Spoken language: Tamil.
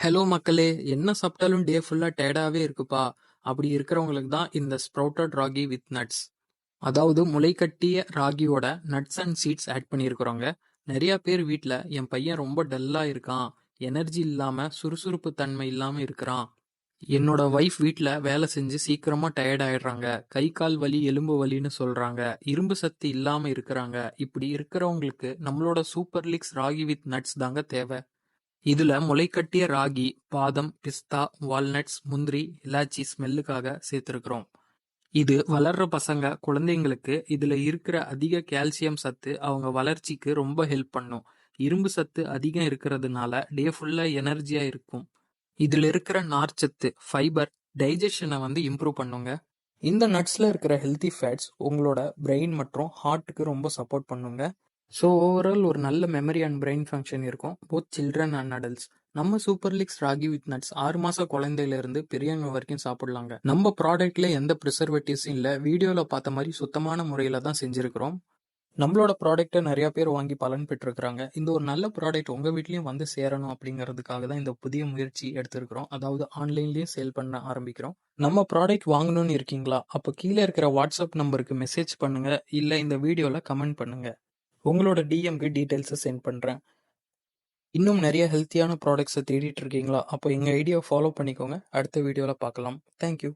ஹலோ மக்களே! என்ன சாப்பிட்டாலும் டே ஃபுல்லா டயர்டாவே இருக்குப்பா. அப்படி இருக்கிறவங்களுக்கு தான் இந்த ஸ்ப்ரவுட்டட் ராகி வித் நட்ஸ். அதாவது முளைக்கட்டிய ராகியோட நட்ஸ் அண்ட் சீட்ஸ் ஆட் பண்ணியிருக்கிறோங்க. நெறைய பேர் வீட்ல என் பையன் ரொம்ப டல்லா இருக்கான். எனர்ஜி இல்லாம சுறுசுறுப்பு தன்மை இல்லாம இருக்கிறான். என்னோட வைஃப் வீட்ல வேலை செஞ்சு சீக்கிரமா டயர்ட் ஆயிடுறாங்க. கை கால் வலி, எலும்பு வலின்னு சொல்றாங்க. இரும்பு சத்து இல்லாம இருக்கிறாங்க. இப்படி இருக்கிறவங்களுக்கு நம்மளோட super licks ragi with nuts தாங்க தேவை. இதுல முளைக்கட்டிய ராகி, பாதம், பிஸ்தா, வால்நட்ஸ், முந்திரி, இலாச்சி ஸ்மெல்லுக்காக சேர்த்திருக்கிறோம். இது வளர்ற பசங்க, குழந்தைங்களுக்கு இதுல இருக்கிற அதிக கால்சியம் சத்து அவங்க வளர்ச்சிக்கு ரொம்ப ஹெல்ப் பண்ணும். இரும்பு சத்து அதிகம் இருக்கிறதுனால டே ஃபுல்லா எனர்ஜியா இருக்கும். இதுல இருக்கிற நார்ச்சத்து, ஃபைபர், டைஜஷனை இம்ப்ரூவ் பண்ணுங்க. இந்த நட்ஸ்ல இருக்கிற ஹெல்தி ஃபேட்ஸ் உங்களோட பிரெயின் மற்றும் ஹார்ட்டுக்கு ரொம்ப சப்போர்ட் பண்ணுங்க. ஸோ ஓவரால் ஒரு நல்ல மெமரி அண்ட் பிரெயின் ஃபங்க்ஷன் இருக்கும் போத் சில்ட்ரன் அண்ட் அடல்ட்ஸ். நம்ம super licks ragi with nuts 6 மாச குழந்தையில இருந்து பெரியவங்க வரைக்கும் சாப்பிடலாங்க. நம்ம ப்ராடக்ட்ல எந்த ப்ரிசர்வேட்டிவ்ஸும் இல்ல. வீடியோல பார்த்த மாதிரி சுத்தமான முறையில தான் செஞ்சிருக்கிறோம். நம்மளோட ப்ராடக்ட்டை நிறைய பேர் வாங்கி பலன் பெற்றிருக்கிறாங்க. இந்த ஒரு நல்ல ப்ராடக்ட் உங்க வீட்லயும் வந்து சேரணும் அப்படிங்கிறதுக்காக தான் இந்த புதிய முயற்சி எடுத்திருக்கிறோம். அதாவது ஆன்லைன்லயும் சேல் பண்ண ஆரம்பிக்கிறோம். நம்ம ப்ராடக்ட் வாங்கணும்னு இருக்கீங்களா? அப்போ கீழே இருக்கிற வாட்ஸ்அப் நம்பருக்கு மெசேஜ் பண்ணுங்க, இல்ல இந்த வீடியோல கமெண்ட் பண்ணுங்க. உங்களோட டிஎம்க்கு டீடைல்ஸை சென்ட் பண்றேன். இன்னும் நிறைய ஹெல்த்தியான ப்ராடக்ட்ஸை தேடிட்டு இருக்கீங்களா? அப்போ எங்க ஐடியாவை ஃபாலோ பண்ணிக்கோங்க. அடுத்த வீடியோல பார்க்கலாம். தேங்க்யூ.